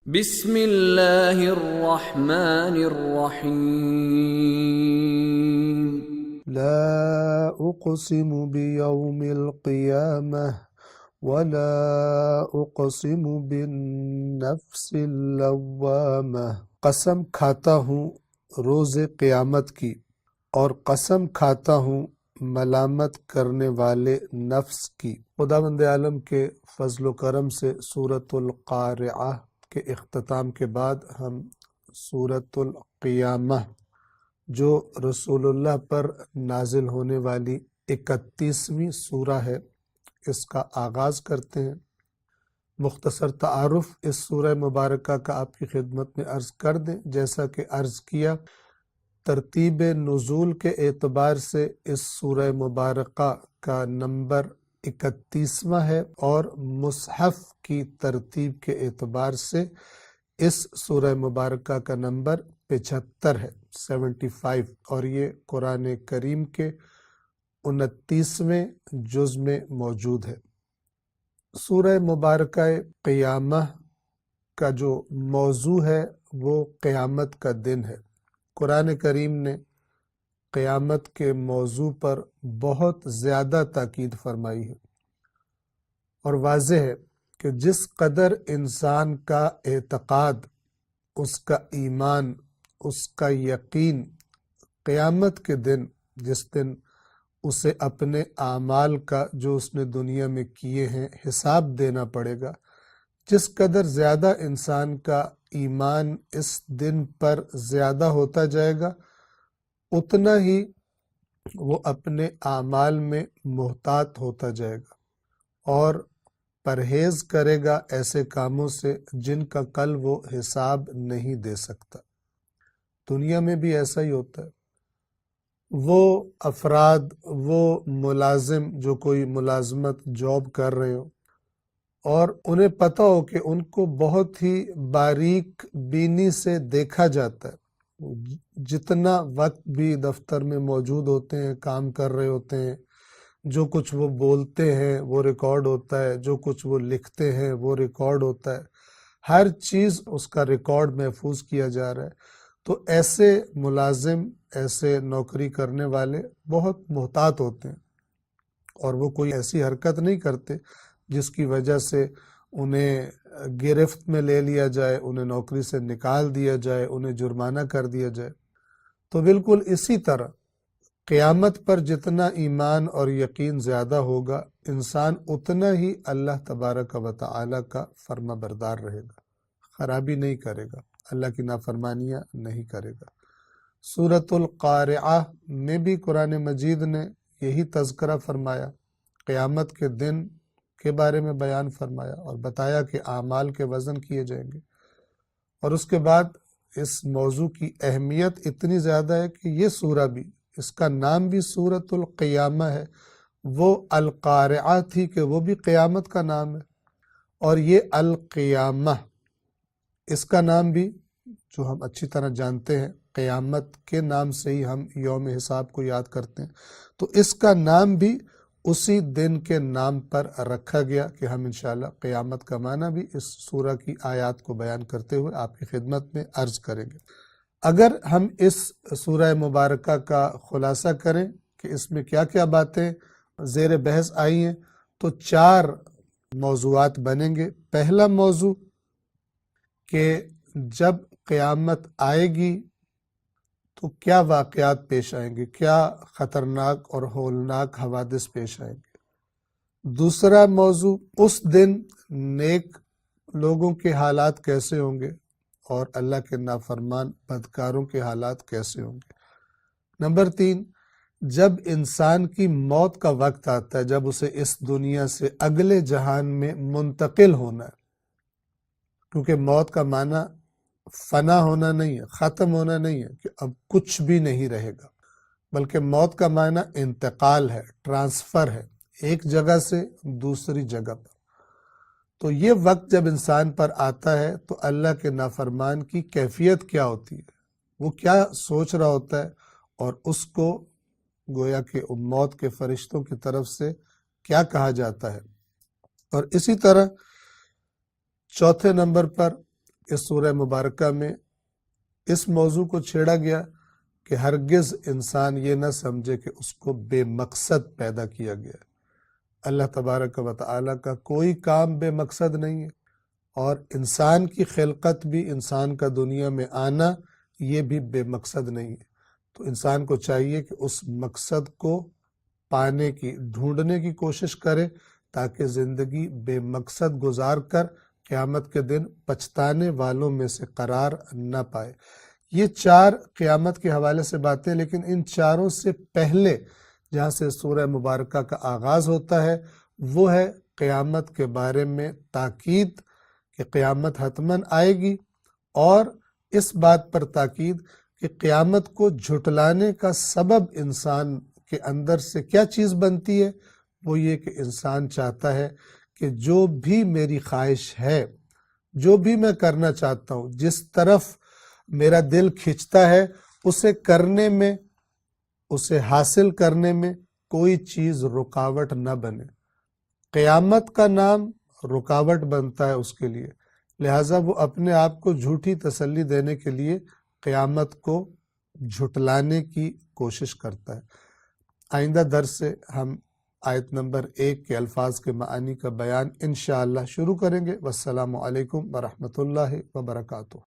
بسم اللہ الرحمن الرحیم لا اقسم بیوم القیامہ ولا اقسم بالنفس اللوامہ۔ قسم کھاتا ہوں روز قیامت کی اور قسم کھاتا ہوں ملامت کرنے والے نفس کی۔ خداوند عالم کے فضل و کرم سے سورۃ القارعہ کے اختتام کے بعد ہم سورۃ القیامہ جو رسول اللہ پر نازل ہونے والی 31ویں سورہ ہے اس کا آغاز کرتے ہیں۔ مختصر تعارف اس سورہ مبارکہ کا آپ کی خدمت میں عرض کر دیں۔ جیسا کہ عرض کیا، ترتیب نزول کے اعتبار سے اس سورہ مبارکہ کا نمبر 31واں ہے اور مصحف کی ترتیب کے اعتبار سے اس سورہ مبارکہ کا نمبر 75 ہے، 75، اور یہ قرآن کریم کے 29ویں جز میں موجود ہے۔ سورہ مبارکہ قیامہ کا جو موضوع ہے وہ قیامت کا دن ہے۔ قرآن کریم نے قیامت کے موضوع پر بہت زیادہ تاکید فرمائی ہے، اور واضح ہے کہ جس قدر انسان کا اعتقاد، اس کا ایمان، اس کا یقین قیامت کے دن، جس دن اسے اپنے اعمال کا جو اس نے دنیا میں کیے ہیں حساب دینا پڑے گا، جس قدر زیادہ انسان کا ایمان اس دن پر زیادہ ہوتا جائے گا، اتنا ہی وہ اپنے اعمال میں محتاط ہوتا جائے گا اور پرہیز کرے گا ایسے کاموں سے جن کا کل وہ حساب نہیں دے سکتا۔ دنیا میں بھی ایسا ہی ہوتا ہے۔ وہ افراد، وہ ملازم جو کوئی ملازمت جاب کر رہے ہو اور انہیں پتہ ہو کہ ان کو بہت ہی باریک بینی سے دیکھا جاتا ہے، جتنا وقت بھی دفتر میں موجود ہوتے ہیں، کام کر رہے ہوتے ہیں، جو کچھ وہ بولتے ہیں وہ ریکارڈ ہوتا ہے، جو کچھ وہ لکھتے ہیں وہ ریکارڈ ہوتا ہے، ہر چیز اس کا ریکارڈ محفوظ کیا جا رہا ہے۔ تو ایسے ملازم، ایسے نوکری کرنے والے بہت محتاط ہوتے ہیں اور وہ کوئی ایسی حرکت نہیں کرتے جس کی وجہ سے انہیں گرفت میں لے لیا جائے، انہیں نوکری سے نکال دیا جائے، انہیں جرمانہ کر دیا جائے۔ تو بالکل اسی طرح قیامت پر جتنا ایمان اور یقین زیادہ ہوگا، انسان اتنا ہی اللہ تبارک و تعالی کا فرما بردار رہے گا، خرابی نہیں کرے گا، اللہ کی نافرمانیاں نہیں کرے گا۔ سورۃ القارعہ میں بھی قرآن مجید نے یہی تذکرہ فرمایا، قیامت کے دن کے بارے میں بیان فرمایا اور بتایا کہ اعمال کے وزن کیے جائیں گے، اور اس کے بعد اس موضوع کی اہمیت اتنی زیادہ ہے کہ یہ سورہ بھی، اس کا نام بھی سورۃ القیامہ ہے، وہ القارعہ تھی کہ وہ بھی قیامت کا نام ہے، اور یہ القیامہ اس کا نام بھی جو ہم اچھی طرح جانتے ہیں، قیامت کے نام سے ہی ہم یوم حساب کو یاد کرتے ہیں، تو اس کا نام بھی اسی دن کے نام پر رکھا گیا کہ ہم انشاءاللہ قیامت کا معنی بھی اس سورہ کی آیات کو بیان کرتے ہوئے آپ کی خدمت میں عرض کریں گے۔ اگر ہم اس سورہ مبارکہ کا خلاصہ کریں کہ اس میں کیا کیا باتیں زیر بحث آئی ہیں، تو 4 موضوعات بنیں گے۔ پہلا موضوع کہ جب قیامت آئے گی تو کیا واقعات پیش آئیں گے، کیا خطرناک اور ہولناک حوادث پیش آئیں گے۔ دوسرا موضوع، اس دن نیک لوگوں کے حالات کیسے ہوں گے اور اللہ کے نافرمان بدکاروں کے حالات کیسے ہوں گے۔ نمبر 3، جب انسان کی موت کا وقت آتا ہے، جب اسے اس دنیا سے اگلے جہان میں منتقل ہونا ہے، کیونکہ موت کا معنی فنا ہونا نہیں ہے، ختم ہونا نہیں ہے کہ اب کچھ بھی نہیں رہے گا، بلکہ موت کا معنی انتقال ہے، ٹرانسفر ہے، ایک جگہ سے دوسری جگہ پر۔ تو یہ وقت جب انسان پر آتا ہے تو اللہ کے نافرمان کی کیفیت کیا ہوتی ہے، وہ کیا سوچ رہا ہوتا ہے، اور اس کو گویا کہ موت کے فرشتوں کی طرف سے کیا کہا جاتا ہے۔ اور اسی طرح چوتھے نمبر پر اس سورہ مبارکہ میں اس موضوع کو چھیڑا گیا کہ ہرگز انسان یہ نہ سمجھے کہ اس کو بے مقصد پیدا کیا گیا۔ اللہ تبارک و تعالیٰ کا کوئی کام بے مقصد نہیں ہے، اور انسان کی خلقت بھی، انسان کا دنیا میں آنا، یہ بھی بے مقصد نہیں ہے۔ تو انسان کو چاہیے کہ اس مقصد کو پانے کی، ڈھونڈنے کی کوشش کرے، تاکہ زندگی بے مقصد گزار کر قیامت کے دن پچھتانے والوں میں سے قرار نہ پائے۔ یہ 4 قیامت کے حوالے سے باتیں، لیکن ان چاروں سے پہلے جہاں سے سورہ مبارکہ کا آغاز ہوتا ہے وہ ہے قیامت کے بارے میں تاکید کہ قیامت حتماً آئے گی، اور اس بات پر تاکید کہ قیامت کو جھٹلانے کا سبب انسان کے اندر سے کیا چیز بنتی ہے۔ وہ یہ کہ انسان چاہتا ہے کہ جو بھی میری خواہش ہے، جو بھی میں کرنا چاہتا ہوں، جس طرف میرا دل کھنچتا ہے، اسے کرنے میں، اسے حاصل کرنے میں کوئی چیز رکاوٹ نہ بنے۔ قیامت کا نام رکاوٹ بنتا ہے اس کے لیے، لہٰذا وہ اپنے آپ کو جھوٹی تسلی دینے کے لیے قیامت کو جھٹلانے کی کوشش کرتا ہے۔ آئندہ درس سے ہم آیت نمبر 1 کے الفاظ کے معانی کا بیان انشاءاللہ شروع کریں گے۔ والسلام علیکم ورحمۃ اللہ وبرکاتہ۔